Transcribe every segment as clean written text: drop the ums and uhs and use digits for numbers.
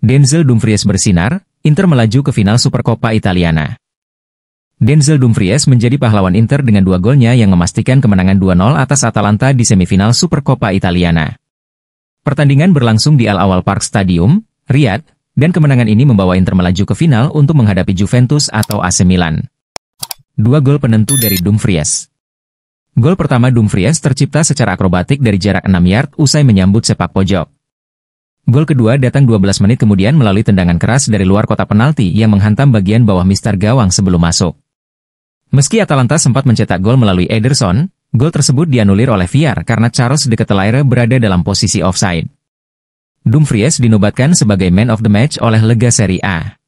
Denzel Dumfries bersinar, Inter melaju ke final Supercoppa Italiana. Denzel Dumfries menjadi pahlawan Inter dengan 2 golnya yang memastikan kemenangan 2-0 atas Atalanta di semifinal Supercoppa Italiana. Pertandingan berlangsung di Al Awal Park Stadium, Riyadh, dan kemenangan ini membawa Inter melaju ke final untuk menghadapi Juventus atau AC Milan. 2 gol penentu dari Dumfries. Gol pertama Dumfries tercipta secara akrobatik dari jarak 6 yard usai menyambut sepak pojok. Gol kedua datang 12 menit kemudian melalui tendangan keras dari luar kotak penalti yang menghantam bagian bawah mistar gawang sebelum masuk. Meski Atalanta sempat mencetak gol melalui Ederson, gol tersebut dianulir oleh VAR karena Charles de Ketelaere berada dalam posisi offside. Dumfries dinobatkan sebagai Man of the Match oleh Lega Serie A.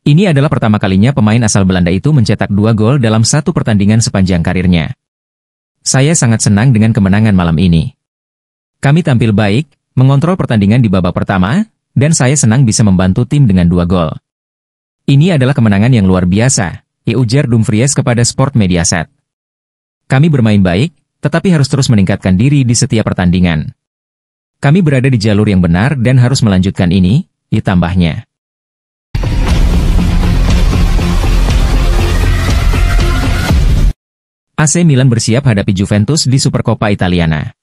Ini adalah pertama kalinya pemain asal Belanda itu mencetak 2 gol dalam satu pertandingan sepanjang karirnya. Saya sangat senang dengan kemenangan malam ini. Kami tampil baik, mengontrol pertandingan di babak pertama, dan saya senang bisa membantu tim dengan 2 gol. Ini adalah kemenangan yang luar biasa, ujar Dumfries kepada Sport Mediaset. Kami bermain baik, tetapi harus terus meningkatkan diri di setiap pertandingan. Kami berada di jalur yang benar dan harus melanjutkan ini, tambahnya. AC Milan bersiap hadapi Juventus di Supercoppa Italiana.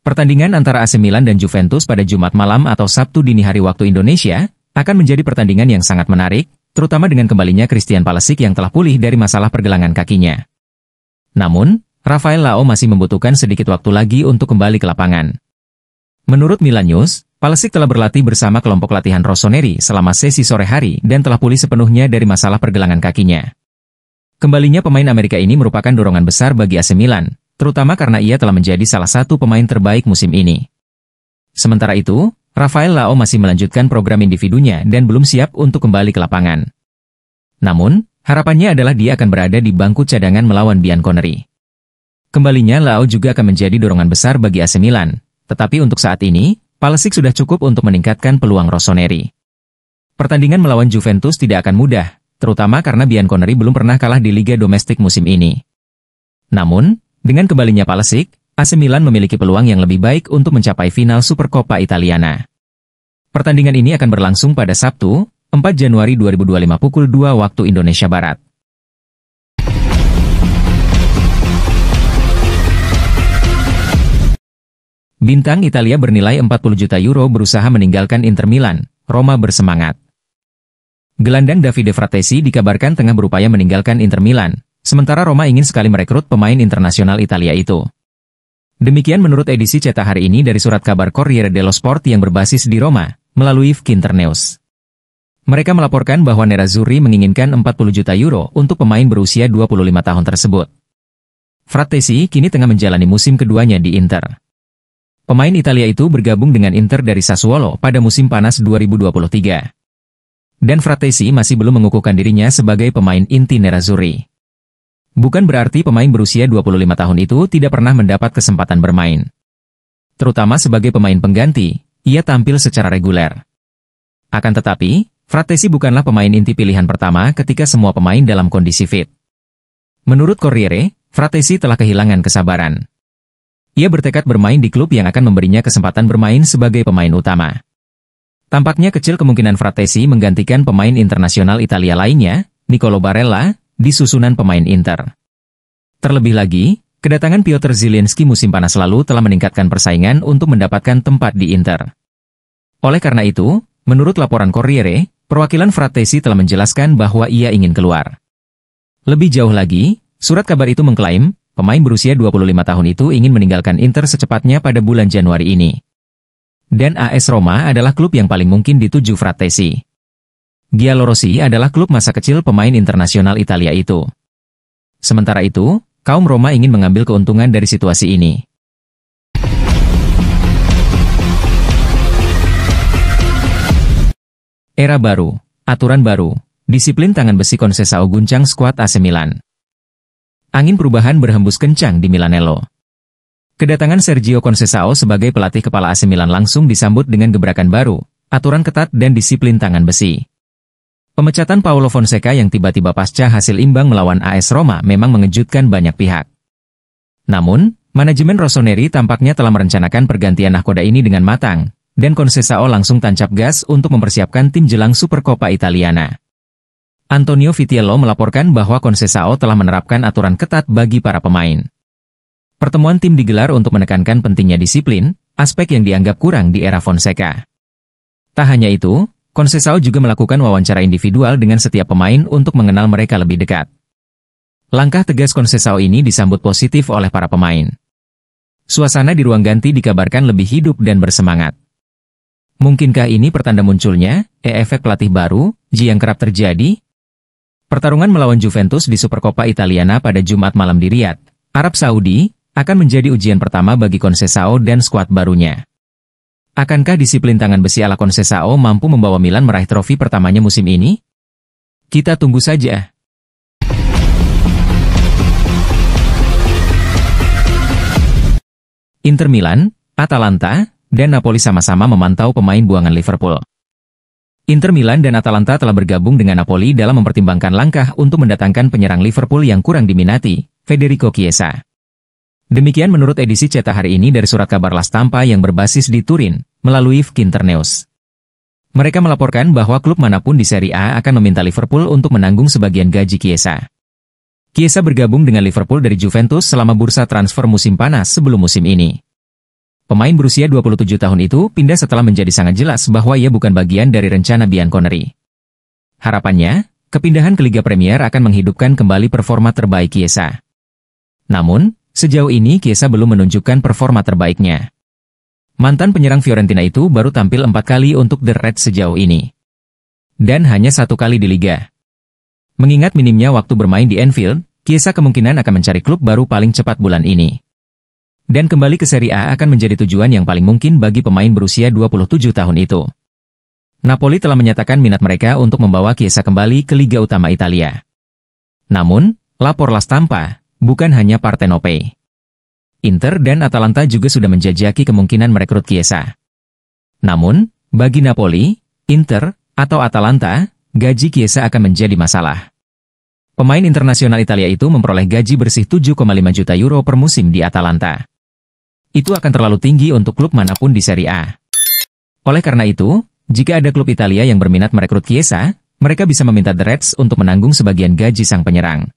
Pertandingan antara AC Milan dan Juventus pada Jumat malam atau Sabtu dini hari waktu Indonesia akan menjadi pertandingan yang sangat menarik, terutama dengan kembalinya Christian Pulisic yang telah pulih dari masalah pergelangan kakinya. Namun, Rafael Leao masih membutuhkan sedikit waktu lagi untuk kembali ke lapangan. Menurut Milan News, Pulisic telah berlatih bersama kelompok latihan Rossoneri selama sesi sore hari dan telah pulih sepenuhnya dari masalah pergelangan kakinya. Kembalinya pemain Amerika ini merupakan dorongan besar bagi AC Milan, terutama karena ia telah menjadi salah satu pemain terbaik musim ini. Sementara itu, Rafael Leao masih melanjutkan program individunya dan belum siap untuk kembali ke lapangan. Namun, harapannya adalah dia akan berada di bangku cadangan melawan Bianconeri. Kembalinya Leao juga akan menjadi dorongan besar bagi AC Milan, tetapi untuk saat ini, Pulisic sudah cukup untuk meningkatkan peluang Rossoneri. Pertandingan melawan Juventus tidak akan mudah, terutama karena Bianconeri belum pernah kalah di liga domestik musim ini. Namun, dengan kembalinya Pulisic, AC Milan memiliki peluang yang lebih baik untuk mencapai final Supercoppa Italiana. Pertandingan ini akan berlangsung pada Sabtu, 4 Januari 2025 pukul 2 waktu Indonesia Barat. Bintang Italia bernilai 40 juta euro berusaha meninggalkan Inter Milan, Roma bersemangat. Gelandang Davide Frattesi dikabarkan tengah berupaya meninggalkan Inter Milan, sementara Roma ingin sekali merekrut pemain internasional Italia itu. Demikian menurut edisi cetak hari ini dari surat kabar Corriere dello Sport yang berbasis di Roma, melalui Finternews. Mereka melaporkan bahwa Nerazzurri menginginkan 40 juta euro untuk pemain berusia 25 tahun tersebut. Frattesi kini tengah menjalani musim keduanya di Inter. Pemain Italia itu bergabung dengan Inter dari Sassuolo pada musim panas 2023. Dan Frattesi masih belum mengukuhkan dirinya sebagai pemain inti Nerazzurri. Bukan berarti pemain berusia 25 tahun itu tidak pernah mendapat kesempatan bermain. Terutama sebagai pemain pengganti, ia tampil secara reguler. Akan tetapi, Frattesi bukanlah pemain inti pilihan pertama ketika semua pemain dalam kondisi fit. Menurut Corriere, Frattesi telah kehilangan kesabaran. Ia bertekad bermain di klub yang akan memberinya kesempatan bermain sebagai pemain utama. Tampaknya kecil kemungkinan Frattesi menggantikan pemain internasional Italia lainnya, Nicolo Barella, di susunan pemain Inter. Terlebih lagi, kedatangan Piotr Zielinski musim panas lalu telah meningkatkan persaingan untuk mendapatkan tempat di Inter. Oleh karena itu, menurut laporan Corriere, perwakilan Frattesi telah menjelaskan bahwa ia ingin keluar. Lebih jauh lagi, surat kabar itu mengklaim, pemain berusia 25 tahun itu ingin meninggalkan Inter secepatnya pada bulan Januari ini. Dan AS Roma adalah klub yang paling mungkin dituju Frattesi. Giallorossi adalah klub masa kecil pemain internasional Italia itu. Sementara itu, kaum Roma ingin mengambil keuntungan dari situasi ini. Era baru, aturan baru, disiplin tangan besi Conceição guncang skuad AC Milan. Angin perubahan berhembus kencang di Milanello. Kedatangan Sergio Conceição sebagai pelatih kepala AC Milan langsung disambut dengan gebrakan baru, aturan ketat dan disiplin tangan besi. Pemecatan Paulo Fonseca yang tiba-tiba pasca hasil imbang melawan AS Roma memang mengejutkan banyak pihak. Namun, manajemen Rossoneri tampaknya telah merencanakan pergantian nahkoda ini dengan matang, dan Conceição langsung tancap gas untuk mempersiapkan tim jelang Supercoppa Italiana. Antonio Vitiello melaporkan bahwa Conceição telah menerapkan aturan ketat bagi para pemain. Pertemuan tim digelar untuk menekankan pentingnya disiplin, aspek yang dianggap kurang di era Fonseca. Tak hanya itu, Conceição juga melakukan wawancara individual dengan setiap pemain untuk mengenal mereka lebih dekat. Langkah tegas Conceição ini disambut positif oleh para pemain. Suasana di ruang ganti dikabarkan lebih hidup dan bersemangat. Mungkinkah ini pertanda munculnya efek pelatih baru, yang kerap terjadi? Pertarungan melawan Juventus di Supercoppa Italiana pada Jumat malam di Riyadh, Arab Saudi, akan menjadi ujian pertama bagi Conceição dan skuad barunya. Akankah disiplin tangan besi ala Conceição mampu membawa Milan meraih trofi pertamanya musim ini? Kita tunggu saja. Inter Milan, Atalanta, dan Napoli sama-sama memantau pemain buangan Liverpool. Inter Milan dan Atalanta telah bergabung dengan Napoli dalam mempertimbangkan langkah untuk mendatangkan penyerang Liverpool yang kurang diminati, Federico Chiesa. Demikian menurut edisi cetak hari ini dari surat kabar La Stampa yang berbasis di Turin, melalui Internews. Mereka melaporkan bahwa klub manapun di Serie A akan meminta Liverpool untuk menanggung sebagian gaji Chiesa. Chiesa bergabung dengan Liverpool dari Juventus selama bursa transfer musim panas sebelum musim ini. Pemain berusia 27 tahun itu pindah setelah menjadi sangat jelas bahwa ia bukan bagian dari rencana Bianconeri. Harapannya, kepindahan ke Liga Premier akan menghidupkan kembali performa terbaik Chiesa. Namun, sejauh ini Chiesa belum menunjukkan performa terbaiknya. Mantan penyerang Fiorentina itu baru tampil 4 kali untuk The Reds sejauh ini. Dan hanya 1 kali di Liga. Mengingat minimnya waktu bermain di Anfield, Chiesa kemungkinan akan mencari klub baru paling cepat bulan ini. Dan kembali ke Serie A akan menjadi tujuan yang paling mungkin bagi pemain berusia 27 tahun itu. Napoli telah menyatakan minat mereka untuk membawa Chiesa kembali ke Liga Utama Italia. Namun, lapor La Stampa, bukan hanya Partenope. Inter dan Atalanta juga sudah menjajaki kemungkinan merekrut Chiesa. Namun, bagi Napoli, Inter, atau Atalanta, gaji Chiesa akan menjadi masalah. Pemain internasional Italia itu memperoleh gaji bersih 7,5 juta euro per musim di Atalanta. Itu akan terlalu tinggi untuk klub manapun di Serie A. Oleh karena itu, jika ada klub Italia yang berminat merekrut Chiesa, mereka bisa meminta The Reds untuk menanggung sebagian gaji sang penyerang.